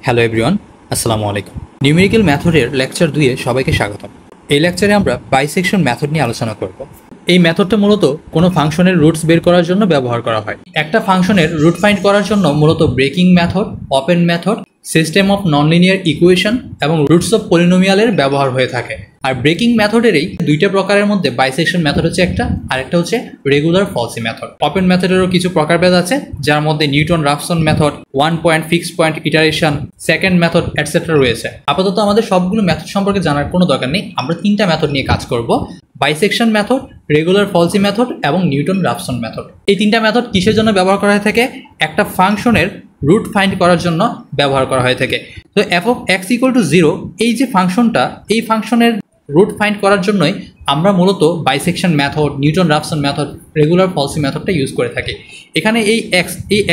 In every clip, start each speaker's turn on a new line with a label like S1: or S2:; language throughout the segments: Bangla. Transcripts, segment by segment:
S1: হ্যালো এভরিওয়ান, আসসালামু আলাইকুম। নিউমেরিক্যাল ম্যাথডের লেকচার 2-এ সবাইকে স্বাগতম। এই লেকচারে আমরা বাইসেকশন মেথড নিয়ে আলোচনা করব। এই মেথডটা মূলত কোনো ফাংশনের রুটস বের করার জন্য ব্যবহার করা হয়। একটা ফাংশনের রুট ফাইন্ড করার জন্য মূলত breaking method, open method, system of non linear equation এবং রুটস অফ পলিনোমিয়ালের ব্যবহার হয়ে থাকে। আর ব্রেকিং মেথডেরই দুইটা প্রকারের মধ্যে বাইসেকশন মেথড হচ্ছে একটা, আর একটা হচ্ছে রেগুলার ফলসি মেথড। ওপেন মেথডেরও কিছু প্রকারভেদ আছে, যার মধ্যে Newton Raphson method, 1 point fixed point iteration, secant method etcetera রয়েছে। আপাতত আমাদের সবগুলো মেথড সম্পর্কে জানার কোনো দরকার নেই, আমরা তিনটা মেথড নিয়ে কাজ করব: bisection method, regular falsi method এবং নিউটন রাফসন মেথড। এই তিনটা মেথড কিসের জন্য ব্যবহার করা হয়ে থাকে? একটা ফাংশনের রুট ফাইন্ড করার জন্য ব্যবহার করা হয়ে থাকে। তো F of X equal to 0 এই যে ফাংশনটা, এই ফাংশনের রুট ফাইন্ড করার জন্যই আমরা মূলত bisection method, Newton Raphson method, regular falsi মেথডটা ইউজ করে থাকি। এখানে এই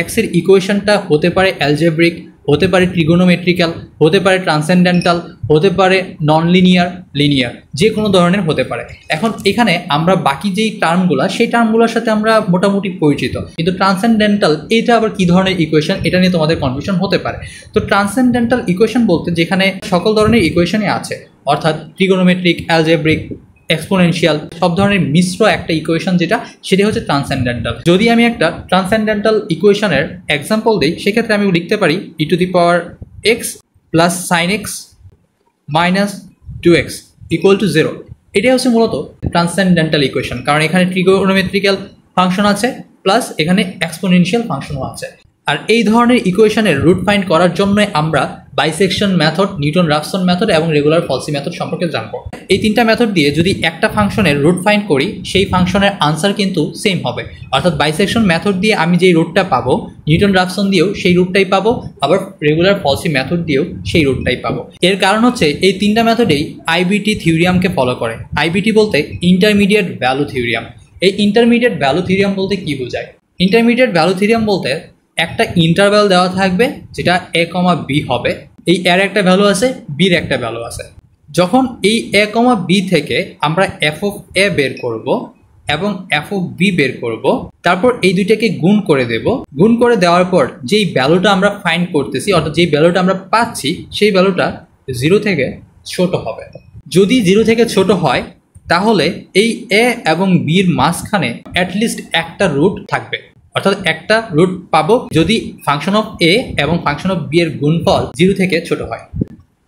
S1: এক্সের ইকুয়েশনটা হতে পারে অ্যালজেব্রিক, হতে পারে ট্রিগোনোমেট্রিক্যাল, হতে পারে ট্রান্সেন্ডেন্টাল, হতে পারে নন লিনিয়ার, লিনিয়ার, যে কোনো ধরনের হতে পারে। এখন এখানে আমরা বাকি যেই টার্মগুলো, সেই টার্মগুলোর সাথে আমরা মোটামুটি পরিচিত, কিন্তু ট্রান্সেন্ডেন্টাল এটা আবার কী ধরনের ইকুয়েশন, এটা নিয়ে তোমাদের কনফিউশন হতে পারে। তো ট্রান্সেন্ডেন্টাল ইকুয়েশন বলতে যেখানে সকল ধরনের ইকুয়েশনই আছে, অর্থাৎ ট্রিগোনোমেট্রিক, অ্যালজেব্রিক, এক্সপোনেনশিয়াল, সব ধরনের মিশ্র একটা ইকুয়েশন যেটা, সেটা হচ্ছে ট্রান্সেন্ডেন্টাল। যদি আমি একটা ট্রান্সেন্ডেন্টাল ইকুয়েশনের এক্সাম্পল দিই, সেক্ষেত্রে আমি লিখতে পারি e to the power x plus sine x minus 2x equal to 0। এটাই হচ্ছে মূলত ট্রান্সেন্ডেন্টাল ইকুয়েশন, কারণ এখানে ট্রিগোনোমেট্রিক্যাল ফাংশন আছে প্লাস এখানে এক্সপোনেনশিয়াল ফাংশনও আছে। আর এই ধরনের ইকুয়েশনের রুট ফাইন্ড করার জন্য আমরা bisection method, Newton Raphson method এবং রেগুলার ফলসি মেথড সম্পর্কে জানবো। এই তিনটা মেথড দিয়ে যদি একটা ফাংশনের রুট ফাইন্ড করি, সেই ফাংশনের আনসার কিন্তু সেম হবে। অর্থাৎ বাইসেকশন মেথড দিয়ে আমি যেই রুটটা পাবো, নিউটন রাফসন দিয়েও সেই রুটটাই পাবো, আবার রেগুলার ফলসি মেথড দিয়েও সেই রুটটাই পাবো। এর কারণ হচ্ছে এই তিনটা মেথডেই আইবিটি থিওরিয়ামকে ফলো করে। আইবিটি বলতে ইন্টারমিডিয়েট ভ্যালু থিওরিয়াম। এই ইন্টারমিডিয়েট ভ্যালু থিওরিয়াম বলতে কি বোঝায়? ইন্টারমিডিয়েট ভ্যালু থিওরিয়াম বলতে একটা ইন্টারভ্যাল দেওয়া থাকবে যেটা a, b হবে। এই এর একটা ভ্যালু আছে, বির একটা ভ্যালু আছে। যখন এই a, b থেকে আমরা f অফ a বের করব এবং f অফ b বের করব, তারপর এই দুইটাকে গুণ করে দেব। গুণ করে দেওয়ার পর যেই ভ্যালুটা আমরা ফাইন্ড করতেছি, অর্থাৎ যেই ভ্যালুটা আমরা পাচ্ছি, সেই ভ্যালুটা 0 থেকে ছোট হবে। যদি 0 থেকে ছোট হয়, তাহলে এই a এবং bর মাঝখানে অ্যাটলিস্ট একটা রুট থাকবে, অর্থাৎ একটা রুট পাবো যদি ফাংশন অফ এ এবং ফাংশন অফ বি এর গুণফল 0 থেকে ছোট হয়।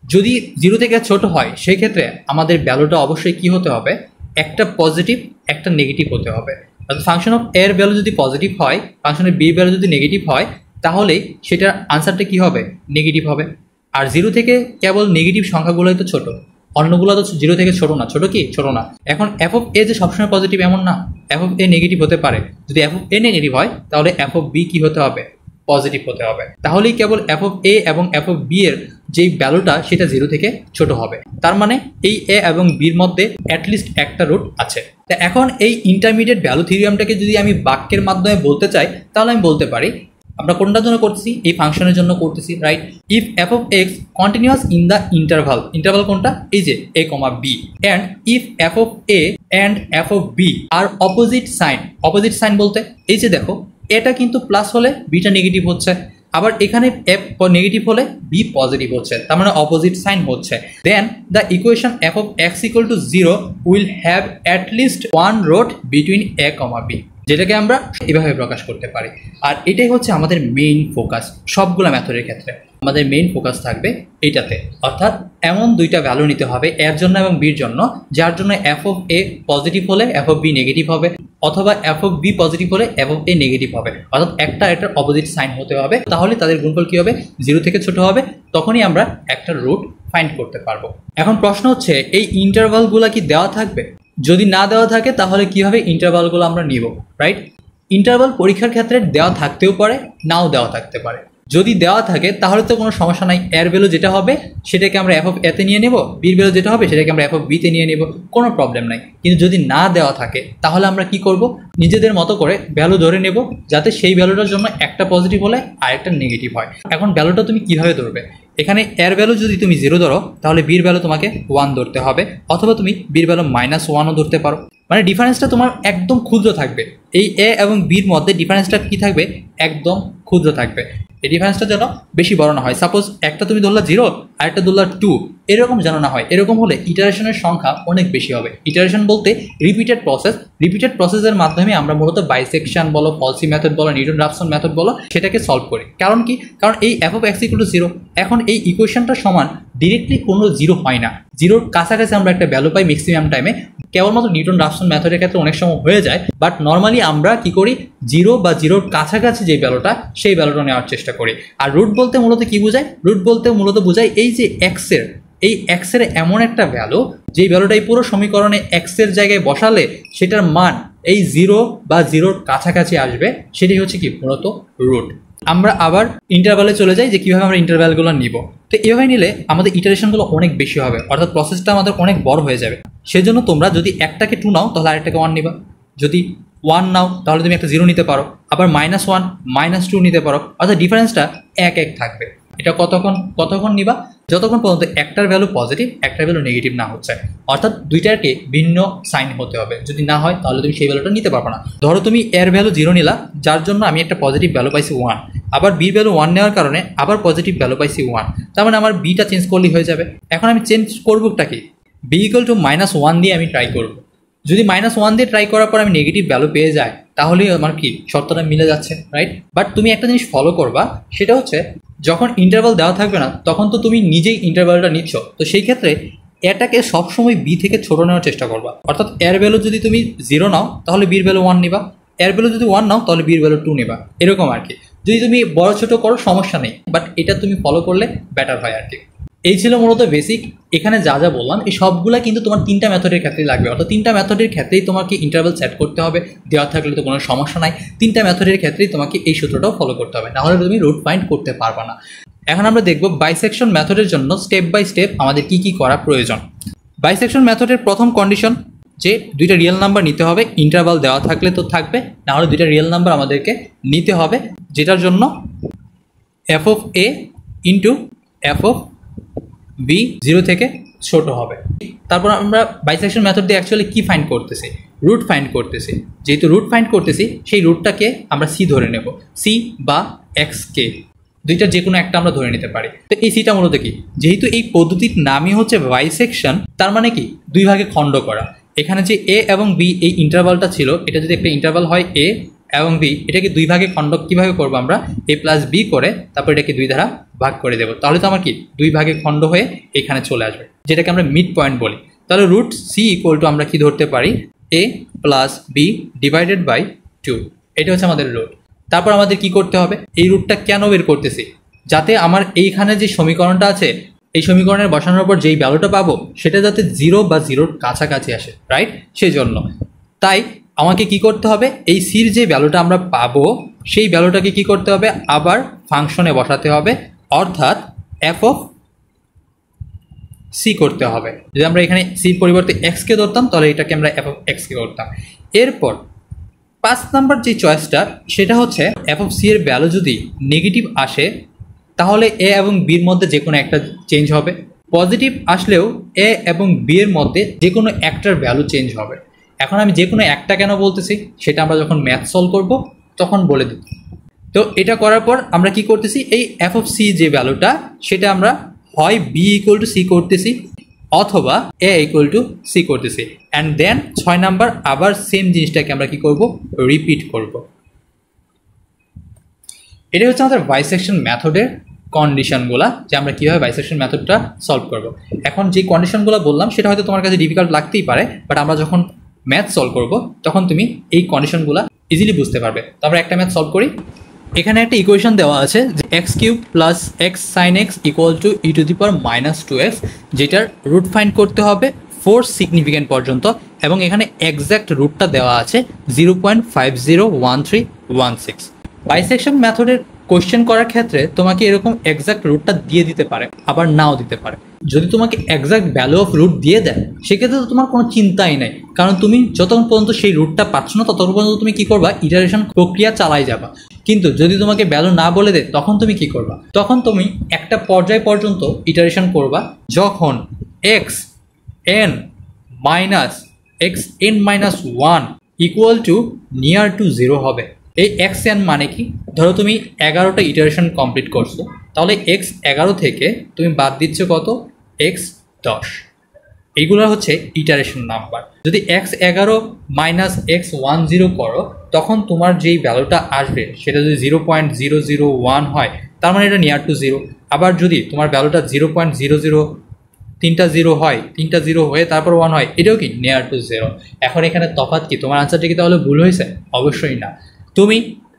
S1: যদি 0 থেকে ছোট হয়, সেই ক্ষেত্রে আমাদের ভ্যালুটা অবশ্যই কি হতে হবে? একটা পজিটিভ, একটা নেগেটিভ হতে হবে। অর্থাৎ ফাংশন অফ এর ভ্যালু যদি পজিটিভ হয়, ফাংশন অফ বি এর ভ্যালু যদি নেগেটিভ হয়, তাহলে সেটার আনসারটা কি হবে? নেগেটিভ হবে। আর 0 থেকে কেবল নেগেটিভ সংখ্যাগুলোই তো ছোট, অন্যগুলো তো 0 থেকে ছোট না। ছোট কি? ছোট না। এখন এফ অফ এ যে সবসময় পজিটিভ এমন না, এফ অফ এ নেগেটিভ হতে পারে। যদি এফ অফ এ নেগেটিভ হয়, তাহলে এফ অফ বি কি হতে হবে? পজিটিভ হতে হবে। তাহলেই কেবল এফ অফ এ এবং এফ অফ বি এর যেই ভ্যালুটা, সেটা 0 থেকে ছোট হবে। তার মানে এই এ এবং বির মধ্যে অ্যাটলিস্ট একটা রুট আছে। তা এখন এই ইন্টারমিডিয়েট ভ্যালু থিওরিয়ামটাকে যদি আমি বাক্যের মাধ্যমে বলতে চাই, তাহলে আমি বলতে পারি, আমরা কোনটার জন্য করতেছি? এই ফাংশনের জন্য করতেছি, right? If f of x continuous in the interval, interval কোনটা? এই যে a, b, and if f of a and f of b আর অপোজিট সাইন। অপোজিট সাইন বলতে এই যে দেখো, এটা কিন্তু প্লাস হলে বিটা নেগেটিভ হচ্ছে, আবার এখানে এফ নেগেটিভ হলে বি পজিটিভ হচ্ছে, তার মানে অপোজিট সাইন হচ্ছে। Then the equation F of X equal to 0 will have at least one root between a, b, যেটাকে আমরা এভাবে প্রকাশ করতে পারি। আর এটাই হচ্ছে আমাদের মেইন ফোকাস। সবগুলো মেথডের ক্ষেত্রে আমাদের মেইন ফোকাস থাকবে এটাতে, অর্থাৎ এমন দুইটা ভ্যালু নিতে হবে এর জন্য এবং বির জন্য, যার জন্য এফ অফ এ পজিটিভ হলে এফ অফ বি নেগেটিভ হবে, অথবা এফ অফ বি পজিটিভ হলে এফ অফ এ নেগেটিভ হবে, অর্থাৎ একটা অপোজিট সাইন হতে হবে। তাহলে তাদের গুণফল কি হবে? 0 থেকে ছোট হবে। তখনই আমরা একটা রুট ফাইন্ড করতে পারবো। এখন প্রশ্ন হচ্ছে, এই ইন্টারভালগুলো কি দেওয়া থাকবে? যদি না দেওয়া থাকে, তাহলে কিভাবে ইন্টারভালগুলো আমরা নিব, রাইট? ইন্টারভাল পরীক্ষার ক্ষেত্রে দেওয়া থাকতেও পারে, নাও দেওয়া থাকতে পারে। যদি দেওয়া থাকে, তাহলে তো কোনো সমস্যা নাই। এর ভ্যালু যেটা হবে সেটাকে আমরা এফ অফ এতে নিয়ে নেব, বির ভ্যালু যেটা হবে সেটাকে আমরা এফ অফ বিতে নিয়ে নেব, কোনো প্রবলেম নাই। কিন্তু যদি না দেওয়া থাকে, তাহলে আমরা কি করব? নিজেদের মতো করে ভ্যালু ধরে নেব, যাতে সেই ভ্যালুটার জন্য একটা পজিটিভ হলে আর একটা নেগেটিভ হয়। এখন ভ্যালুটা তুমি কিভাবে ধরবে? এখানে এর ভ্যালু যদি তুমি 0 ধরো, তাহলে বির ভ্যালু তোমাকে 1 ধরতে হবে, অথবা তুমি বির ভ্যালু -1ও ধরতে পারো। মানে ডিফারেন্সটা তোমার একদম ক্ষুদ্র থাকবে। এই এ এবং বির মধ্যে ডিফারেন্সটা কি থাকবে? একদম ক্ষুদ্র থাকবে। এই ডিফারেন্সটা যেন বেশি বড় না হয়। সাপোজ একটা তুমি ধরলা 0 আর একটা ধরলা 2, এরকম যেন না হয়। এরকম হলে ইটারেশনের সংখ্যা অনেক বেশি হবে। ইটারেশন বলতে রিপিটেড প্রসেসের মাধ্যমে আমরা মূলত বাইসেকশন বলো, ফলসি মেথড বলো, নিউটন রাফসন মেথড বলো, সেটাকে সলভ করি। কারণ কি? কারণ এই f of x = 0, এখন এই ইকুয়েশনটা সমান ডিরেক্টলি কোনো 0 হয় না, 0-র কাছাকাছি আমরা একটা ভ্যালু পাই ম্যাক্সিমাম টাইমে। কেবলমাত্র নিউটন রাফসন মেথডের ক্ষেত্রে অনেক সময় হয়ে যায়, বাট নর্মালি আমরা কি করি, 0 বা 0-র কাছাকাছি যে ভ্যালুটা, সেই ভ্যালুটা নেওয়ার চেষ্টা করি। আর রুট বলতে মূলত কি বোঝায়? রুট বলতে মূলত বোঝায় এই যে x এর এমন একটা ভ্যালু, যেই ভ্যালুটা এই পুরো সমীকরণে x এর জায়গায় বসালে সেটার মান এই 0 বা 0-র কাছাকাছি আসবে, সেটাই হচ্ছে কি মূলত রুট। আমরা আবার ইন্টারভ্যালে চলে যাই যে কীভাবে আমরা ইন্টারভ্যালগুলো নিব। তো এভাবে নিলে আমাদের ইটারেশনগুলো অনেক বেশি হবে, অর্থাৎ প্রসেসটা আমাদের অনেক বড় হয়ে যাবে। সেজন্য তোমরা যদি একটাকে 2 নাও তাহলে আরেকটাকে 1 নিবা, যদি 1 নাও তাহলে তুমি একটা 0 নিতে পারো, আবার -1 -2 নিতে পারো, অর্থাৎ ডিফারেন্সটা 1 থাকবে। এটা কতক্ষণ নিবা? যতক্ষণ পর্যন্ত একটার ভ্যালু পজিটিভ, একটার ভ্যালু নেগেটিভ না হচ্ছে, অর্থাৎ দুইটাকে ভিন্ন সাইন হতে হবে। যদি না হয় তাহলে তুমি সেই ভ্যালুটা নিতে পারবে না। ধরো তুমি এর ভ্যালু 0 নিলা, যার জন্য আমি একটা পজিটিভ ভ্যালু পাইছি 1, আবার বির ভ্যালু 1 নেওয়ার কারণে আবার পজিটিভ ভ্যালু পাইছি 1, তার মানে আমার বিটা চেঞ্জ করলেই হয়ে যাবে। এখন আমি চেঞ্জ করবোটা কি? b = -1 দিয়ে আমি ট্রাই করব। যদি -1 দিয়ে ট্রাই করার পর আমি নেগেটিভ ভ্যালু পেয়ে যাই, তাহলে আমার কি শর্তটা মিলে যাচ্ছে, রাইট? বাট তুমি একটা জিনিস ফলো করবা, সেটা হচ্ছে যখন ইন্টারভাল দেওয়া থাকবে না, তখন তো তুমি নিজেই ইন্টারভালটা নিচ্ছ। তো সেই ক্ষেত্রে এটাকে সবসময় বি থেকে ছোট নেওয়ার চেষ্টা করবা, অর্থাৎ এর ভ্যালু যদি তুমি 0 নাও তাহলে বির ভ্যালু 1 নিবা, এর ভ্যালু যদি 1 নাও তাহলে বির ভ্যালু 2 নিবা, এরকম আর কি। যদি তুমি বড় ছোট করো সমস্যা নেই, বাট এটা তুমি ফলো করলে বেটার হয় আর কি। এই ছিল মূলত বেসিক। এখানে যা যা বললাম এই সবগুলা কিন্তু তোমার 3টা মেথডের ক্ষেত্রেই লাগবে, অর্থাৎ 3টা মেথডের ক্ষেত্রেই তোমাকে ইন্টারভাল সেট করতে হবে। দেওয়া থাকলে তো কোনো সমস্যা নাই, 3টা মেথডের ক্ষেত্রেই তোমাকে এই সূত্রটাও ফলো করতে হবে, নাহলে তুমি রুট ফাইন্ড করতে পারবে না। এখন আমরা দেখব বাইসেকশন মেথডের জন্য স্টেপ বাই স্টেপ আমাদের কি কি করা প্রয়োজন। বাইসেকশন মেথডের প্রথম কন্ডিশন যে দুইটা রিয়েল নাম্বার নিতে হবে, ইন্টারভাল দেওয়া থাকলে তো থাকবে, না হলে দুইটা রিয়েল নাম্বার আমাদেরকে নিতে হবে, যেটার জন্য f of a into f of b 0 থেকে ছোট হবে। তারপর আমরা বাইসেকশন মেথড দিয়ে অ্যাকচুয়ালি কি ফাইন্ড করতেছি? রুট ফাইন্ড করতেছি। যেহেতু রুট ফাইন্ড করতেছি, সেই রুটটাকে আমরা সি ধরে নেব, সি বা এক্সকে, দুইটার যে কোনো একটা আমরা ধরে নিতে পারি। তো এই সিটা মূলত কি? যেহেতু এই পদ্ধতির নামই হচ্ছে বাইসেকশন, তার মানে কি দুই ভাগে খণ্ড করা। এখানে যে এ এবং বি এই ইন্টারভালটা ছিল, এটা যদি একটা ইন্টারভাল হয় এ এবং বি, এটাকে দুই ভাগে খণ্ড কীভাবে করবো আমরা? a+b করে তারপর এটাকে 2 দ্বারা ভাগ করে দেবো, তাহলে তো আমার কি 2 ভাগে খণ্ড হয়ে এখানে চলে আসবে, যেটাকে আমরা মিড পয়েন্ট বলি। তাহলে রুট সি = আমরা কি ধরতে পারি? a+b / 2, এটা হচ্ছে আমাদের রুট। তারপর আমাদের কি করতে হবে? এই রুটটা কেন বের করতেছি? যাতে আমার এইখানে যে সমীকরণটা আছে, এই সমীকরণের বসানোর পর যেই ভ্যালুটা পাবো সেটা যাতে 0 বা 0-র কাছাকাছি আসে, রাইট? সেই জন্য তাই আমাকে কি করতে হবে? এই সির যে ভ্যালুটা আমরা পাবো সেই ভ্যালুটাকে কি করতে হবে? আবার ফাংশনে বসাতে হবে, অর্থাৎ f of c করতে হবে। যদি আমরা এখানে সির পরিবর্তে এক্সকে ধরতাম তাহলে এটাকে আমরা f of x কে করতাম। এরপর 5 নাম্বার যে চয়েসটা, সেটা হচ্ছে f of c এর ভ্যালু যদি নেগেটিভ আসে তাহলে a এবং b এর মধ্যে যে কোনো একটা চেঞ্জ হবে, পজিটিভ আসলেও a এবং b এর মধ্যে যে কোনো একটার ভ্যালু চেঞ্জ হবে। এখন আমি যে কোনো একটা কেন বলতেছি সেটা আমরা যখন ম্যাথ সলভ করব তখন বলে দিই। তো এটা করার পর আমরা কি করতেছি? এই f of c যে ভ্যালুটা, সেটা আমরা হয় b = c করতেছি অথবা a = c করতেছি, অ্যান্ড দেন 6 নাম্বার আবার সেম জিনিসটাকে আমরা কি করব? রিপিট করব। এটা হচ্ছে আমাদের বাইসেকশন মেথডের কন্ডিশনগুলো, যে আমরা কীভাবে বাইসেকশন মেথডটা সলভ করব। এখন যে কন্ডিশনগুলো বললাম সেটা হয়তো তোমার কাছে ডিফিকাল্ট লাগতেই পারে, বাট আমরা যখন ম্যাথ সলভ করব তখন তুমি এই কন্ডিশনগুলো ইজিলি বুঝতে পারবে। তো আমরা একটা ম্যাথ সলভ করি। এখানে একটা ইকুয়েশন দেওয়া আছে যে x³ + x sin x = e⁻²x, যেটার রুট ফাইন্ড করতে হবে 4 সিগনিফিক্যান্ট পর্যন্ত, এবং এখানে এক্স্যাক্ট রুটটা দেওয়া আছে 0.501316। বাইসেকশন মেথডের কোয়েশ্চেন করার ক্ষেত্রে তোমাকে এরকম এক্স্যাক্ট রুটটা দিয়ে দিতে পারে, আবার নাও দিতে পারে। যদি তোমাকে এক্স্যাক্ট ভ্যালু অফ রুট দিয়ে দেয় সেক্ষেত্রে তো তোমার কোনো চিন্তাই নেই, কারণ তুমি যতক্ষণ পর্যন্ত সেই রুটটা পাচ্ছ না ততক্ষণ পর্যন্ত তুমি কী করবা? ইটারেশন প্রক্রিয়া চালাই যাবা। কিন্তু যদি তোমাকে ভ্যালু না বলে দেয় তখন তুমি কি করবা? তখন তুমি একটা পর্যায় পর্যন্ত ইটারেশন করবা, যখন xn - xn - 1 = নিয়ার টু 0 হবে, এই xn মানে কি, ধরো তুমি 11টা ইটারেশন কমপ্লিট করছো, তাহলে x11 থেকে তুমি বাদ দিচ্ছ কত, x10। এইগুলো হচ্ছে ইটারেশন নাম্বার। যদি x11 মাইনাস x10 করো, তখন তোমার যেই ভ্যালুটা আসবে সেটা যদি 0.001 হয়, তার মানে এটা নিয়ার টু জিরো। আবার যদি তোমার ভ্যালুটা 0.00 তিনটা জিরো হয়, তিনটা জিরো হয়ে তারপর 1 হয়, এটাও কি নিয়ার টু জিরো। এখন এখানে তফাৎ কি, তোমার আনসারটা কি তাহলে ভুল হয়েছে? অবশ্যই না। তুমি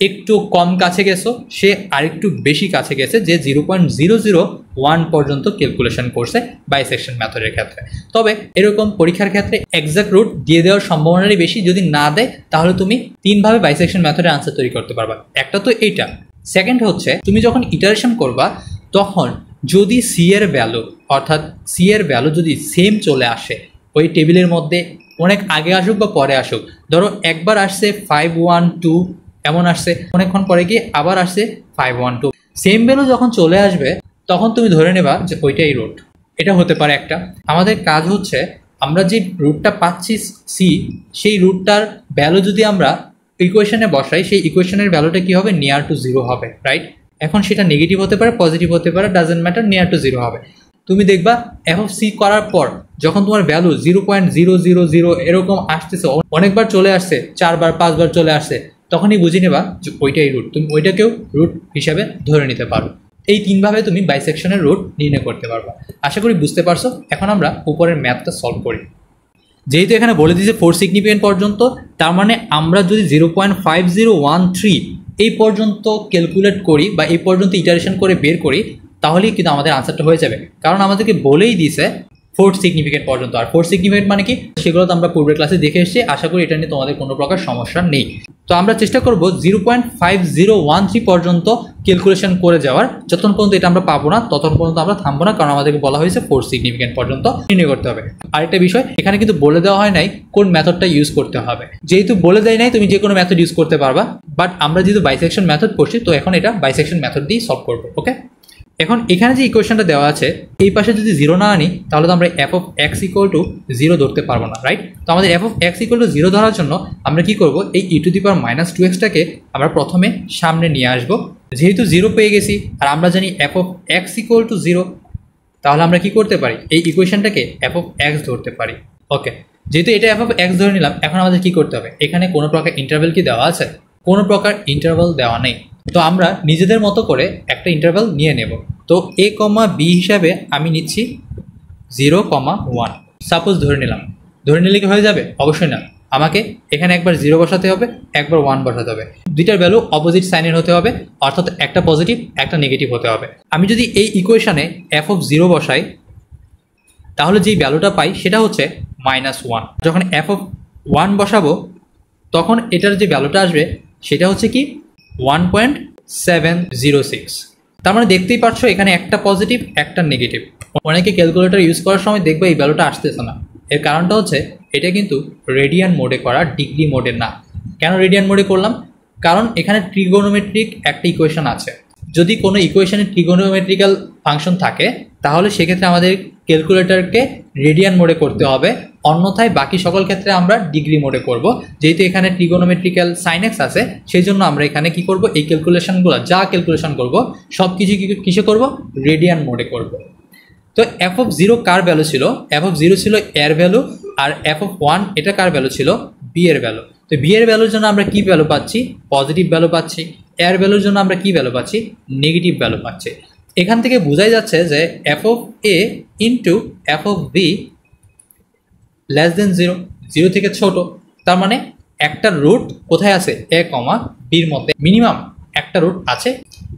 S1: একটু কম কাছে গেছো, সে আরেকটু বেশি কাছে গেছে, যে 0.001 পর্যন্ত ক্যালকুলেশন করছে বাইসেকশন মেথডের ক্ষেত্রে। তবে এরকম পরীক্ষার ক্ষেত্রে এক্সাক্ট রুট দিয়ে দেওয়ার সম্ভাবনাটাই বেশি। যদি না দেয় তাহলে তুমি তিনভাবে বাইসেকশন মেথডের আনসার তৈরি করতে পারবা। একটা তো এইটা। সেকেন্ড হচ্ছে, তুমি যখন ইটারেশন করবা তখন যদি সি এর ভ্যালু, অর্থাৎ সি এর ভ্যালু যদি সেম চলে আসে ওই টেবিলের মধ্যে, অনেক আগে আসুক বা পরে আসুক, ধরো একবার আসছে 512 এমন আসছে, অনেকক্ষণ পরে গিয়ে আবার আসছে 512, সেম ভ্যালু যখন চলে আসবে তখন তুমি ধরে নেবা যে ওইটাই রুট। এটা হতে পারে একটা। আমাদের কাজ হচ্ছে আমরা যে রুটটা পাচ্ছি সি, সেই রুটটার ভ্যালু যদি আমরা ইকুয়েশনে বসাই, সেই ইকুয়েশনের ভ্যালুটা কি হবে, নিয়ার টু জিরো হবে, রাইট? এখন সেটা নেগেটিভ হতে পারে, পজিটিভ হতে পারে, doesn't matter, near to zero হবে। তুমি দেখবা এফ অফ সি করার পর যখন তোমার ভ্যালু 0.000 এরকম আসতেছে, অনেকবার চলে আসছে, 4বার 5বার চলে আসছে, তখনই বুঝে নেবা যে ওইটাই রুট। তুমি ওইটাকেও রুট হিসাবে ধরে নিতে পারো। এই তিনভাবে তুমি বাইসেকশনের রুট নির্ণয় করতে পারবা। আশা করি বুঝতে পারছো। এখন আমরা উপরের ম্যাথটা সলভ করি। যেহেতু এখানে বলে দিয়েছে 4 সিগনিফিকেন্ট পর্যন্ত, তার মানে আমরা যদি 0.5013 এই পর্যন্ত ক্যালকুলেট করি বা এই পর্যন্ত ইটারেশন করে বের করি, তাহলেই কিন্তু আমাদের আনসারটা হয়ে যাবে। কারণ আমাদেরকে বলেই দিয়েছে 4 সিগনিফিকেন্ট পর্যন্ত। আর 4 সিগনিফিকেন্ট মানে কি, সেগুলো তো আমরা পূর্বের ক্লাসে দেখে এসেছি। আশা করি এটা নিয়ে তোমাদের কোনো প্রকার সমস্যা নেই। তো আমরা চেষ্টা করব 0.5013 পর্যন্ত ক্যালকুলেশন করে যাওয়ার। যতক্ষণ পর্যন্ত এটা আমরা পাবো না ততক্ষণ পর্যন্ত আমরা থামবো না, কারণ আমাদেরকে বলা হয়েছে 4 সিগনিফিকেন্ট পর্যন্ত নির্ণয় করতে হবে। আরেকটা বিষয়, এখানে কিন্তু বলে দেওয়া হয় নাই কোন মেথডটা ইউজ করতে হবে। যেহেতু বলে দেয় নাই, তুমি যে কোনো মেথড ইউজ করতে পারবা। বাট আমরা যেহেতু বাইসেকশন মেথড করছি, তো এখন এটা বাইসেকশন মেথড দিয়েই সলভ করবো। ওকে, এখন এখানে যে ইকুয়েশনটা দেওয়া আছে, এই পাশে যদি জিরো না আনি তাহলে তো আমরা F of X equal two zero ধরতে পারবো না, রাইট? তো আমাদের F of X equal two zero ধরার জন্য আমরা কি করব, এই ই টু দি পাওয়ার মাইনাস 2x-টাকে আমরা প্রথমে সামনে নিয়ে আসবো। যেহেতু জিরো পেয়ে গেছি আর আমরা জানি F of X equal two zero, তাহলে আমরা কি করতে পারি, এই ইকুয়েশনটাকে এফ অফ এক্স ধরতে পারি। ওকে, যেহেতু এটা এফ অফ এক্স ধরে নিলাম, এখন আমাদের কি করতে হবে, এখানে কোনো প্রকার ইন্টারভ্যাল কি দেওয়া আছে? কোনো প্রকার ইন্টারভ্যাল দেওয়া নেই। তো আমরা নিজেদের মতো করে একটা ইন্টারভ্যাল নিয়ে নেব। তো এ কমা বি হিসাবে আমি নিচ্ছি 0,1 সাপোজ ধরে নিলাম। ধরে নিলে কি হয়ে যাবে? অবশ্যই না। আমাকে এখানে একবার 0 বসাতে হবে, একবার 1 বসাতে হবে। দুইটার ভ্যালু অপোজিট সাইনের হতে হবে, অর্থাৎ একটা পজিটিভ একটা নেগেটিভ হতে হবে। আমি যদি এই ইকুয়েশনে এফ অফ 0 বসাই, তাহলে যেই ভ্যালুটা পাই সেটা হচ্ছে -1। যখন এফ অফ 1 বসাবো তখন এটার যে ভ্যালুটা আসবে সেটা হচ্ছে কি 1.706। তার মানে দেখতেই পাচ্ছ এখানে একটা পজিটিভ একটা নেগেটিভ। অনেকে ক্যালকুলেটর ইউজ করার সময় দেখবে এই ভ্যালুটা আসতেছে না। এর কারণটা হচ্ছে এটা কিন্তু রেডিয়ান মোডে করা, ডিগ্রি মোডে না। কেন রেডিয়ান মোডে করলাম? কারণ এখানে ট্রিগোনোমেট্রিক একটা ইকুয়েশন আছে। যদি কোনো ইকুয়েশনে ট্রিগোনোমেট্রিক্যাল ফাংশন থাকে তাহলে সেক্ষেত্রে আমাদের ক্যালকুলেটরকে রেডিয়ান মোডে করতে হবে, অন্যথায় বাকি সকল ক্ষেত্রে আমরা ডিগ্রি মোডে করব। যেহেতু এখানে ট্রিগোনোমেট্রিক্যাল সাইন এক্স আছে, সেই জন্য আমরা এখানে কি করব, এই ক্যালকুলেশনগুলো যা ক্যালকুলেশন করব সব কিছু কিসে করব, রেডিয়ান মোডে করব। তো এফ অফ 0 কার ভ্যালু ছিল? এফ অফ 0 ছিল এর ভ্যালু, আর এফ অফ 1 এটা কার ভ্যালু ছিল? বি এর ভ্যালু। তো বি এর ভ্যালুর জন্য আমরা কি ভ্যালু পাচ্ছি? পজিটিভ ভ্যালু পাচ্ছি। এর ভ্যালুর জন্য আমরা কি ভ্যালু পাচ্ছি? নেগেটিভ ভ্যালু পাচ্ছি। এখান থেকে বোঝাই যাচ্ছে যে f of a into f of b less than 0, 0 থেকে ছোট। তার মানে একটা রুট কোথায় আছে? এ কমা বির মধ্যে মিনিমাম একটা রুট আছে।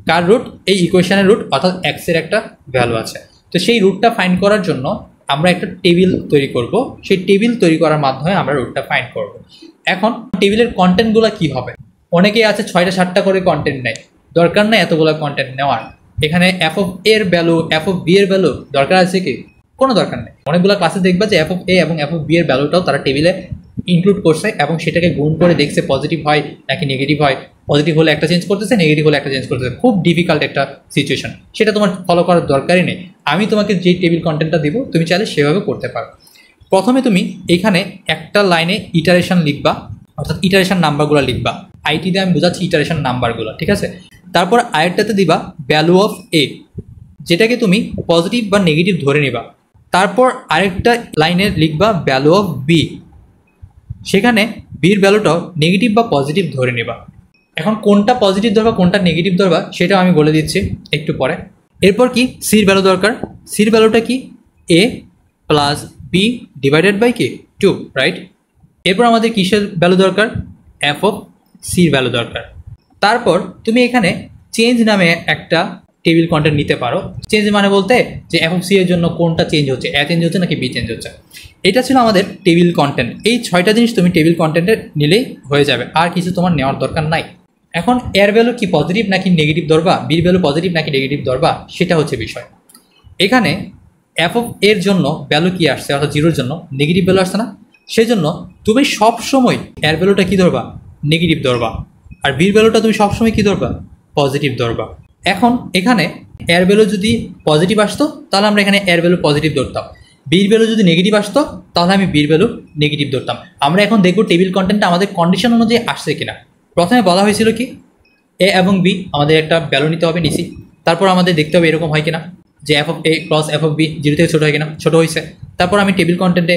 S1: কার রুট? এই ইকুয়েশনের রুট, অর্থাৎ এক্স এর একটা ভ্যালু আছে। তো সেই রুটটা ফাইন্ড করার জন্য আমরা একটা টেবিল তৈরি করব। সেই টেবিল তৈরি করার মাধ্যমে আমরা রুটটা ফাইন্ড করব। এখন টেবিলের কন্টেন্টগুলো কি হবে? অনেকেই আছে 6টা 7টা করে কন্টেন্ট নেয়। দরকার নেই এতগুলো কন্টেন্ট নেওয়ার। এখানে এফ অফ এর ভ্যালু, এফ অফ বি এর ভ্যালু দরকার আছে কি? কোনো দরকার নেই। অনেকগুলো ক্লাসে দেখবা যে এফ অফ এ এবং এফ অফ বি এর ভ্যালুটাও তারা টেবিলে ইনক্লুড করছে এবং সেটাকে গুণ করে দেখছে পজিটিভ হয় নাকি নেগেটিভ হয়। পজিটিভ হলে একটা চেঞ্জ করতেছে, নেগেটিভ হলে একটা চেঞ্জ করতেছে। খুব ডিফিকাল্ট একটা সিচুয়েশন, সেটা তোমার ফলো করার দরকারই নেই। আমি তোমাকে যে টেবিল কন্টেন্টটা দিব তুমি চাইলে সেভাবে করতে পারো। প্রথমে তুমি এখানে একটা লাইনে ইটারেশন লিখবা, অর্থাৎ ইটারেশন নাম্বারগুলো লিখবা। আইটি দিয়ে আমি বোঝাচ্ছি ইটারেশন নাম্বারগুলো, ঠিক আছে। তারপর আরেকটাতে দিবা ভ্যালু অফ এ, যেটাকে তুমি পজিটিভ বা নেগেটিভ ধরে নিবা। তারপর আরেকটা লাইনে লিখবা ভ্যালু অফ বি, সেখানে বির ভ্যালুটাও নেগেটিভ বা পজিটিভ ধরে নিবা। এখন কোনটা পজিটিভ ধরবা কোনটা নেগেটিভ ধরবা সেটাও আমি বলে দিচ্ছি একটু পরে। এরপর কি সির ভ্যালু দরকার। সির ভ্যালুটা কি এ প্লাস বি ডিভাইডেড বাই কি 2, রাইট। এরপর আমাদের কিসের ভ্যালু দরকার, এফ অফ সির ভ্যালু দরকার। তারপর তুমি এখানে চেঞ্জ নামে একটা টেবিল কন্টেন্ট নিতে পারো। চেঞ্জ মানে বলতে যে এফ অফ সি এর জন্য কোনটা চেঞ্জ হচ্ছে, এ চেঞ্জ হচ্ছে নাকি বি চেঞ্জ হচ্ছে। এটা ছিল আমাদের টেবিল কন্টেন্ট। এই 6টা জিনিস তুমি টেবিল কন্টেন্টে নিলেই হয়ে যাবে, আর কিছু তোমার নেওয়ার দরকার নাই। এখন এর ভ্যালু কি পজিটিভ নাকি নেগেটিভ ধরবা, বির ভ্যালু পজিটিভ নাকি নেগেটিভ ধরবা, সেটা হচ্ছে বিষয়। এখানে এফ অফ এর জন্য ভ্যালু কি আসছে, অর্থাৎ জিরোর জন্য নেগেটিভ ভ্যালু আসছে না, সেই জন্য তুমি সবসময় এর ভ্যালুটা কি ধরবা, নেগেটিভ ধরবা। আর বির ভ্যালুটা তুমি সবসময় কি ধরবা, পজিটিভ ধরবা। এখন এখানে এর ভ্যালু যদি পজিটিভ আসতো তাহলে আমরা এখানে এর ভ্যালু পজিটিভ ধরতাম, বির ভ্যালু যদি নেগেটিভ আসতো তাহলে আমি বির ভ্যালু নেগেটিভ ধরতাম। আমরা এখন দেখব টেবিল কন্টেন্টটা আমাদের কন্ডিশন অনুযায়ী আসছে কিনা। প্রথমে বলা হয়েছিল কি এ এবং বি আমাদের একটা ভ্যালু নিতে হবে, নিছি। তারপর আমাদের দেখতে হবে এরকম হয় কিনা যে f of a cross f of b 0 থেকে ছোটো হয় কিনা, ছোটো হয়েছে। তারপর আমি টেবিল কন্টেন্টে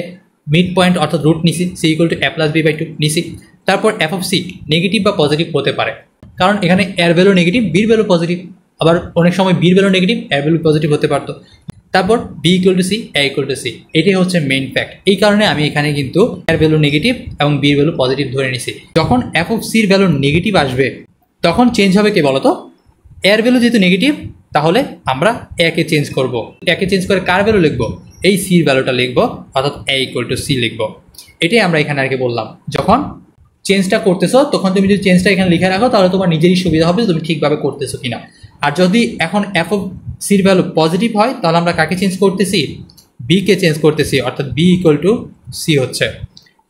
S1: মিড পয়েন্ট অর্থাৎ রুট নিছি, c equal to a plus b by 2 নিছি। তারপর এফ অফ সি নেগেটিভ বা পজিটিভ হতে পারে, কারণ এখানে এর ভ্যালু নেগেটিভ বির ভ্যালু পজিটিভ, আবার অনেক সময় বির ভ্যালু নেগেটিভ এর ভ্যালু পজিটিভ হতে পারতো। তারপর b equal to c, a equal to c, এটাই হচ্ছে মেইন ফ্যাক্ট। এই কারণে আমি এখানে কিন্তু এর ভ্যালু নেগেটিভ এবং বির ভ্যালু পজিটিভ ধরে নিছি। যখন এফ অফ সির ভ্যালু নেগেটিভ আসবে তখন চেঞ্জ হবে কে বলতো, এর ভ্যালু যেহেতু নেগেটিভ তাহলে আমরা একে চেঞ্জ করব। একে চেঞ্জ করে কার ভ্যালু লিখবো, এই সির ভ্যালুটা লিখবো, অর্থাৎ এ ইকুয়াল টু সি লিখবো। এটাই আমরা এখানে আর কি বললাম। যখন চেঞ্জটা করতেছো তখন তুমি যদি চেঞ্জটা এখানে লিখে রাখো তাহলে তোমার নিজেরই সুবিধা হবে তুমি ঠিকভাবে করতেছো কিনা। আর যদি এখন এফ অফ সির ভ্যালু পজিটিভ হয় তাহলে আমরা কাকে চেঞ্জ করতেছি, বি কে চেঞ্জ করতেছি, অর্থাৎ বি ইকুয়াল টু সি হচ্ছে।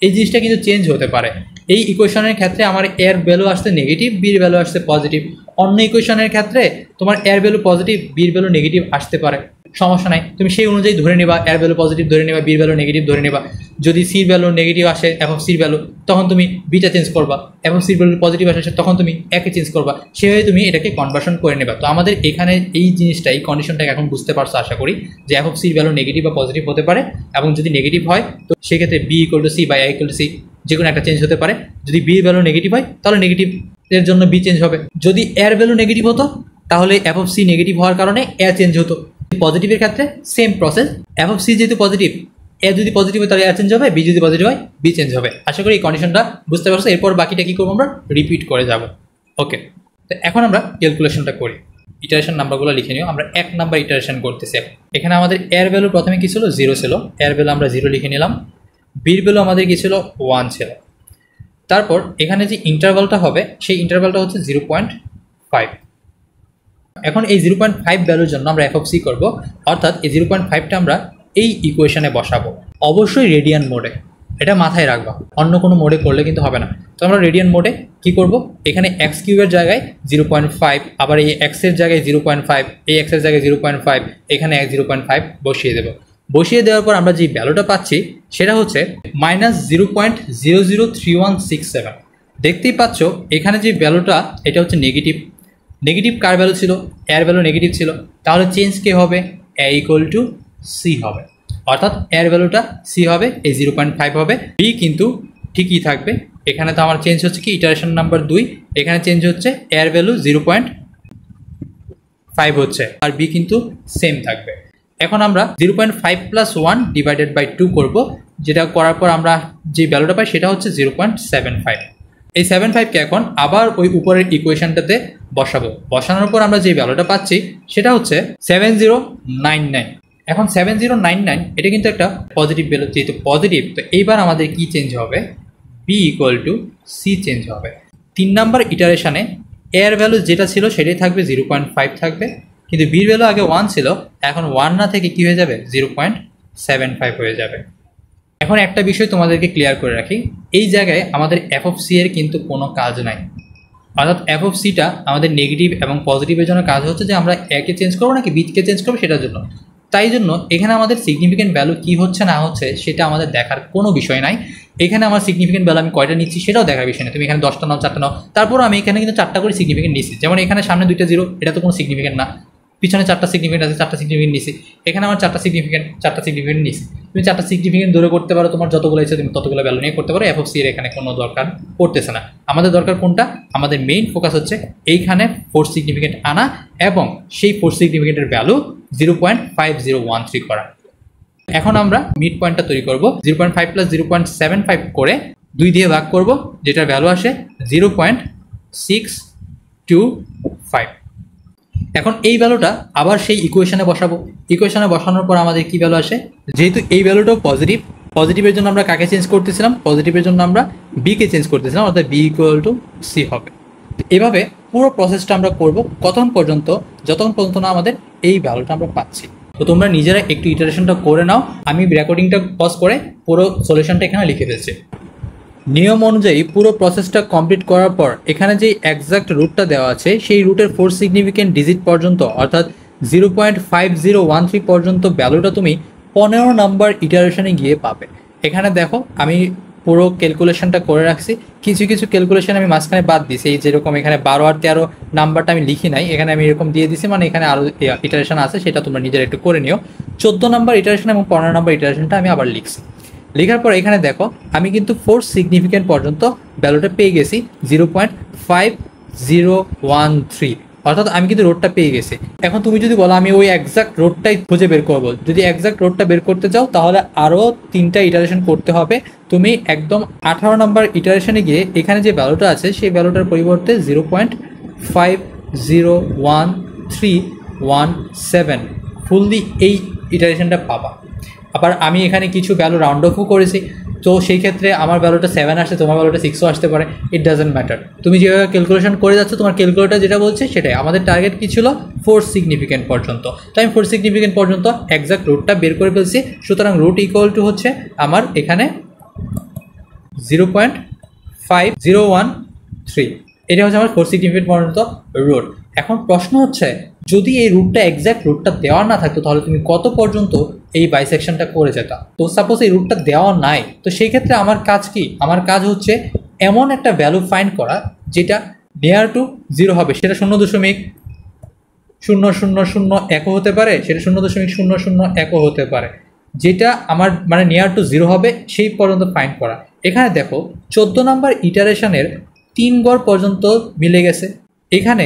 S1: এই জিনিসটা কিন্তু চেঞ্জ হতে পারে। এই ইকুয়েশনের ক্ষেত্রে আমার এর ভ্যালু আসছে নেগেটিভ, বির ভ্যালু আসছে পজিটিভ। অন্য ইকুয়েশনের ক্ষেত্রে তোমার এর ভ্যালু পজিটিভ, বির ভ্যালু নেগেটিভ আসতে পারে, সমস্যা নাই। তুমি সেই অনুযায়ী ধরে নিবা, এর ভ্যালু পজিটিভ ধরে নিবা, বির ভ্যালু নেগেটিভ ধরে নিবা। যদি সির ভ্যালু নেগেটিভ আসে এবং সির ভ্যালু, তখন তুমি বিটা চেঞ্জ করবা, এবং সির ভ্যালু পজিটিভ আসে তখন তুমি একে চেঞ্জ করবা। সেভাবে তুমি এটাকে কনভার্সন করে নেবা। তো আমাদের এখানে এই জিনিসটা, এই কন্ডিশনটাকে এখন বুঝতে পারছো আশা করি, যে এফ অফ সির ভ্যালু নেগেটিভ বা পজিটিভ হতে পারে, এবং যদি নেগেটিভ হয় তো সেক্ষেত্রে বি ইকুয়াল টু সি বা এ ইকুয়াল টু সি যে কোনো একটা চেঞ্জ হতে পারে। যদি বির ভ্যালু নেগেটিভ হয় তাহলে নেগেটিভ এর জন্য বি চেঞ্জ হবে। যদি এর ভ্যালু নেগেটিভ হতো তাহলে এফ অফ সি নেগেটিভ হওয়ার কারণে এ চেঞ্জ হতো। পজিটিভের ক্ষেত্রে same process, f of c যেহেতু পজিটিভ, এ যদি পজিটিভ হয় তাহলে এ চেঞ্জ হবে, বি যদি পজিটিভ হয় বি চেঞ্জ হবে। আশা করি এই কন্ডিশনটা বুঝতে পারছো। এরপর বাকিটা কি করবো, আমরা রিপিট করে যাব। ওকে, তো এখন আমরা ক্যালকুলেশনটা করি। ইটারেশন নাম্বারগুলো লিখে নিও। আমরা 1 নাম্বার ইটারেশন করতেছি। এখানে আমাদের এর ভ্যালু প্রথমে কি ছিল, 0 ছিল। এর ভ্যালু আমরা 0 লিখে নিলাম। বির ভ্যালু আমাদের কি ছিল, 1 ছিল। তারপর এখানে যে ইন্টারভালটা হবে সেই ইন্টারভালটা হচ্ছে 0.5। এখন এই 0.5 ভ্যালুর জন্য আমরা এফ অফ সি করবো, অর্থাৎ এই 0.5টা আমরা এই ইকুয়েশনে বসাবো, অবশ্যই রেডিয়ান মোডে। এটা মাথায় রাখবা, অন্য কোনো মোডে করলে কিন্তু হবে না। তো আমরা রেডিয়ান মোডে কি করব, এখানে এক্স কিউবের জায়গায় 0.5, আবার এই এক্সের জায়গায় 0.5, এই এক্সের জায়গায় 0.5, এখানে 0.5 বসিয়ে দেবো। বসিয়ে দেওয়ার পর আমরা যে ভ্যালুটা পাচ্ছি সেটা হচ্ছে -0.003167। দেখতেই পাচ্ছ এখানে যে ভ্যালুটা এটা হচ্ছে নেগেটিভ। নেগেটিভ কার ভ্যালু ছিল, এর ভ্যালু নেগেটিভ ছিল, তাহলে চেঞ্জ কে হবে, এ ইকুয়াল টু সি হবে, অর্থাৎ এর ভ্যালুটা সি হবে, এই 0.5 হবে। বি কিন্তু ঠিকই থাকবে। এখানে তো আমার চেঞ্জ হচ্ছে কি, ইটারেশন নাম্বার 2, এখানে চেঞ্জ হচ্ছে এর ভ্যালু 0.5 হচ্ছে, আর বি কিন্তু সেম থাকবে। এখন আমরা 0.5 + 1 ডিভাইডেড বাই 2 করব, যেটা করার পর আমরা যে ভ্যালুটা পাই সেটা হচ্ছে 0.75। এই 75কে এখন আবার ওই উপরের ইকুয়েশনটাতে বসাবো। বসানোর পর আমরা যে ভ্যালুটা পাচ্ছি সেটা হচ্ছে 7099। এখন 7099 এটা কিন্তু একটা পজিটিভ ভ্যালু, যেহেতু পজিটিভ তো এইবার আমাদের কি চেঞ্জ হবে, b equal to c change হবে। 3 নাম্বার ইটারেশনে এর ভ্যালু যেটা ছিল সেটাই থাকবে, 0.5 থাকবে, কিন্তু বির ভ্যালু আগে 1 ছিল, এখন 1 না থেকে কি হয়ে যাবে, 0.75 হয়ে যাবে। এখন একটা বিষয় তোমাদেরকে ক্লিয়ার করে রাখি, এই জায়গায় আমাদের এফ অফ সি এর কিন্তু কোনো কাজ নাই, অর্থাৎ এফ অফ সিটা আমাদের নেগেটিভ এবং পজিটিভের জন্য কাজ হচ্ছে যে আমরা একে চেঞ্জ করবো নাকি বিকে চেঞ্জ করবো সেটার জন্য। তাই জন্য এখানে আমাদের সিগনিফিকেন্ট ভ্যালু কি হচ্ছে না হচ্ছে সেটা আমাদের দেখার কোনো বিষয় নাই। এখানে আমার সিগনিফিকেন্ট ভ্যালু আমি কয়টা নিচ্ছি সেটাও দেখার বিষয় না। তুমি এখানে 10টা নাও 4টা নাও, তারপরও আমি এখানে কিন্তু 4টা করে সিগনিফিকেন্ট নিচ্ছি। যেমন এখানে সামনে 2টা 0, এটা তো কোনো সিগনিফিকেন্ট না, পিছনে 4টা সিগনিফিকেন্ট আছে, 4টা সিগনিফিকেন্ট নিছি। এখানে আমার 4টা সিগনিফিকেন্ট নিছি। তুমি 4টা সিগনিফিকেন্ট ধরে করতে পারো, তোমার যতগুলো ইচ্ছে তুমি ততগুলো ভ্যালু নিয়ে করতে পারো। এফ অফ সি এর এখানে কোনো দরকার পড়তেছে না। আমাদের দরকার কোনটা? আমাদের মেইন ফোকাস হচ্ছে এইখানে 4 সিগনিফিকেন্ট আনা এবং সেই 4 সিগনিফিকেন্টের ভ্যালু 0.5013 করা। এখন আমরা মিড পয়েন্টটা তৈরি করব। 0.5 + 0.75 করে 2 দিয়ে ভাগ করব, যেটার ভ্যালু আসে 0.625। এখন এই ভ্যালুটা আবার সেই ইকুয়েশনে বসাবো। ইকুয়েশনে বসানোর পর আমাদের কি ভ্যালু আসে? যেহেতু এই ভ্যালুটাও পজিটিভ, পজিটিভের জন্য আমরা কাকে চেঞ্জ করতেছিলাম? পজিটিভের জন্য আমরা বিকে চেঞ্জ করতেছিলাম, অর্থাৎ বি ইকুয়াল টু সি হবে। এভাবে পুরো প্রসেসটা আমরা করব কতক্ষণ পর্যন্ত? যতক্ষণ পর্যন্ত না আমাদের এই ভ্যালুটা আমরা পাচ্ছি। তো তোমরা নিজেরা একটু ইটারেশনটা করে নাও। আমি রেকর্ডিংটা পজ করে পুরো সলিউশনটা এখানে লিখে ফেলছি। নিয়ম অনুযায়ী পুরো প্রসেসটা কমপ্লিট করার পর এখানে যে এক্সাক্ট রুটটা দেওয়া আছে সেই রুটের 4 সিগনিফিকেন্ট ডিজিট পর্যন্ত অর্থাৎ 0.5013 পর্যন্ত ভ্যালুটা তুমি 15 নাম্বার ইটারেশনে গিয়ে পাবে। এখানে দেখো আমি পুরো ক্যালকুলেশনটা করে রাখছি। কিছু কিছু ক্যালকুলেশন আমি মাঝখানে বাদ দিছি। এই যেরকম এখানে 12 আর 13 নাম্বারটা আমি লিখি নাই, এখানে আমি এরকম দিয়ে দিছি, মানে এখানে আরও ইটারেশন আছে, সেটা তোমরা নিজেরা একটু করে নিও। 14 নাম্বার ইটারেশন এবং 15 নাম্বার ইটারেশনটা আমি আবার লিখছি। লেখার পর এখানে দেখো আমি কিন্তু 4 সিগনিফিকেন্ট পর্যন্ত ভ্যালুটা পেয়ে গেছি 0.5013, অর্থাৎ আমি কিন্তু রোডটা পেয়ে গেছি। এখন তুমি যদি বলো আমি ওই এক্সাক্ট রোডটাই খুঁজে বের করবো, যদি এক্সাক্ট রোডটা বের করতে চাও তাহলে আরও 3টা ইটারেশন করতে হবে। তুমি একদম 18 নাম্বার ইটারেশনে গিয়ে এখানে যে ভ্যালুটা আছে সেই ভ্যালুটার পরিবর্তে 0.501317 ফুললি এই ইটারেশনটা পাবা। আবার আমি এখানে কিছু ভ্যালু রাউন্ড অফও করেছি, তো সেই ক্ষেত্রে আমার ভ্যালুটা 7 আসছে, তোমার ভ্যালুটা 6ও আসতে পারে, ইট ডাজেন্ট ম্যাটার। তুমি যেভাবে ক্যালকুলেশন করে যাচ্ছ তোমার ক্যালকুলেটার যেটা বলছে সেটাই। আমাদের টার্গেট কী ছিল? 4 সিগনিফিকেন্ট পর্যন্ত। তো আমি 4 সিগনিফিকেন্ট পর্যন্ত এক্সাক্ট রুটটা বের করে ফেলছি। সুতরাং রুট ইকুয়াল টু হচ্ছে আমার এখানে 0.5013, এটা হচ্ছে আমার 4 সিগনিফিকেন্ট পর্যন্ত রুট। এখন প্রশ্ন হচ্ছে যদি এই রুটটা এক্সাক্ট রুটটা দেওয়া না থাকতো তাহলে তুমি কত পর্যন্ত এই বাইসেকশনটা করে যেতা? তো সাপোজ এই রুটটা দেওয়া নাই, তো সেই ক্ষেত্রে আমার কাজ কি? আমার কাজ হচ্ছে এমন একটা ভ্যালু ফাইন্ড করা যেটা নিয়ার টু 0 হবে। সেটা 0.00001 হতে পারে, সেটা 0.001 হতে পারে, যেটা আমার মানে নিয়ার টু 0 হবে সেই পর্যন্ত ফাইন্ড করা। এখানে দেখো 14 নাম্বার ইটারেশনের 3 গড় পর্যন্ত মিলে গেছে, এখানে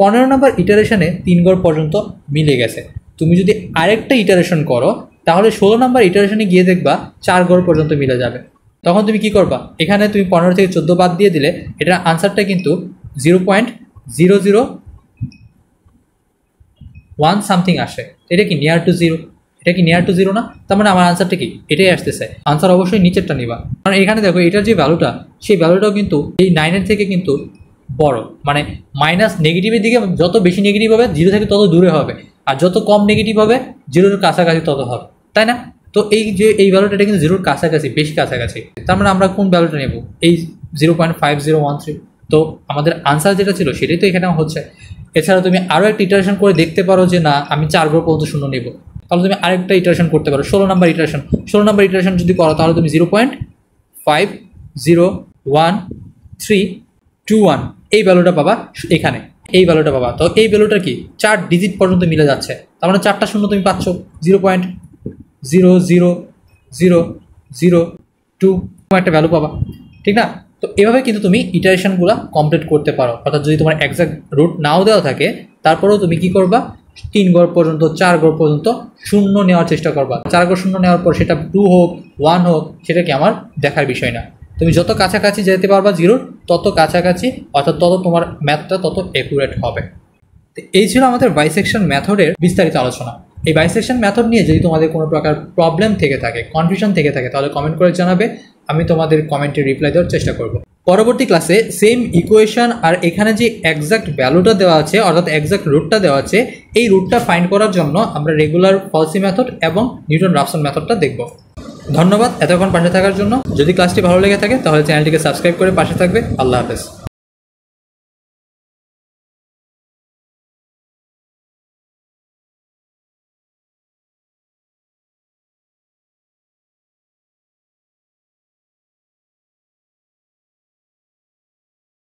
S1: 15 নাম্বার ইটারেশনে 3 গড় পর্যন্ত মিলে গেছে। তুমি যদি আরেকটা ইটারেশন করো তাহলে 16 নাম্বার ইটারেশনে গিয়ে দেখবা 4 গড় পর্যন্ত মিলে যাবে। তখন তুমি কি করবা? এখানে তুমি 15 থেকে 14 বাদ দিয়ে দিলে এটার আনসারটা কিন্তু 0.001 সামথিং আসে। এটা কি নিয়ার টু 0? এটা কি নিয়ার টু 0 না? তার মানে আমার আনসারটা কি? এটাই আসতেছে। আনসার অবশ্যই নিচেরটা নিবা, কারণ এখানে দেখো এটার যে ভ্যালুটা সেই ভ্যালুটাও কিন্তু এই 9-এর থেকে কিন্তু বড়, মানে মাইনাস নেগেটিভের দিকে যত বেশি নেগেটিভ হবে 0 থেকে তত দূরে হবে, আর যত কম নেগেটিভ হবে 0-এর কাছাকাছি তত হবে, তাই না? তো এই যে এই ভ্যালুটা এটা কিন্তু 0-এর কাছাকাছি, বেশি কাছাকাছি। তার মানে আমরা কোন ভ্যালুটা নেব? এই 0.5013। তো আমাদের আনসার যেটা ছিল সেটাই তো এখানে হচ্ছে। এছাড়া তুমি আরও একটা ইটারেশন করে দেখতে পারো যে না আমি 4 গড় পর্যন্ত শূন্য নেব, তাহলে তুমি আরেকটা ইটারেশন করতে পারো। 16 নাম্বার ইটারেশন যদি করো তাহলে তুমি 0.501321 এই ভ্যালুটা পাবা এখানে, এই ভ্যালুটা পাবা। তো এই ভ্যালুটা কি 4 ডিজিট পর্যন্ত মিলে যাচ্ছে, তার মানে 4টা শূন্য তুমি পাচ্ছ 0.00002 একটা ভ্যালু পাবা, ঠিক না? তো এভাবে কিন্তু তুমি ইটারেশনগুলো কমপ্লিট করতে পারো। অর্থাৎ যদি তোমার এক্সাক্ট রুট নাও দেওয়া থাকে তারপরেও তুমি কি করবা? 3 গড় পর্যন্ত 4 গড় পর্যন্ত শূন্য নেওয়ার চেষ্টা করবা। 4 গড় শূন্য নেওয়ার পর সেটা 2 হোক 1 হোক সেটা কি আমার দেখার বিষয় না। তুমি যত কাছাকাছি যেতে পারবা 0 তত কাছাকাছি, অর্থাৎ তত তোমার ম্যাথটা তত অ্যাকুরেট হবে। তো এই ছিল আমাদের বাইসেকশন মেথডের বিস্তারিত আলোচনা। এই বাইসেকশন মেথড নিয়ে যদি তোমাদের কোনো প্রকার প্রবলেম থেকে থাকে, কনফিউশন থেকে থাকে, তাহলে কমেন্ট করে জানাবে, আমি তোমাদের কমেন্টে রিপ্লাই দেওয়ার চেষ্টা করব। পরবর্তী ক্লাসে সেম ইকুয়েশন আর এখানে যে এক্সাক্ট ভ্যালুটা দেওয়া আছে অর্থাৎ এক্সাক্ট রুটটা দেওয়া আছে, এই রুটটা ফাইন্ড করার জন্য আমরা রেগুলার ফলসি মেথড এবং নিউটন-রাফসন মেথডটা দেখব। ধন্যবাদ এতক্ষণ পাশে থাকার জন্য। যদি ক্লাসটি ভালো লেগে থাকে তাহলে চ্যানেলটিকে সাবস্ক্রাইব করে পাশে থাকবে। আল্লাহ হাফেজ।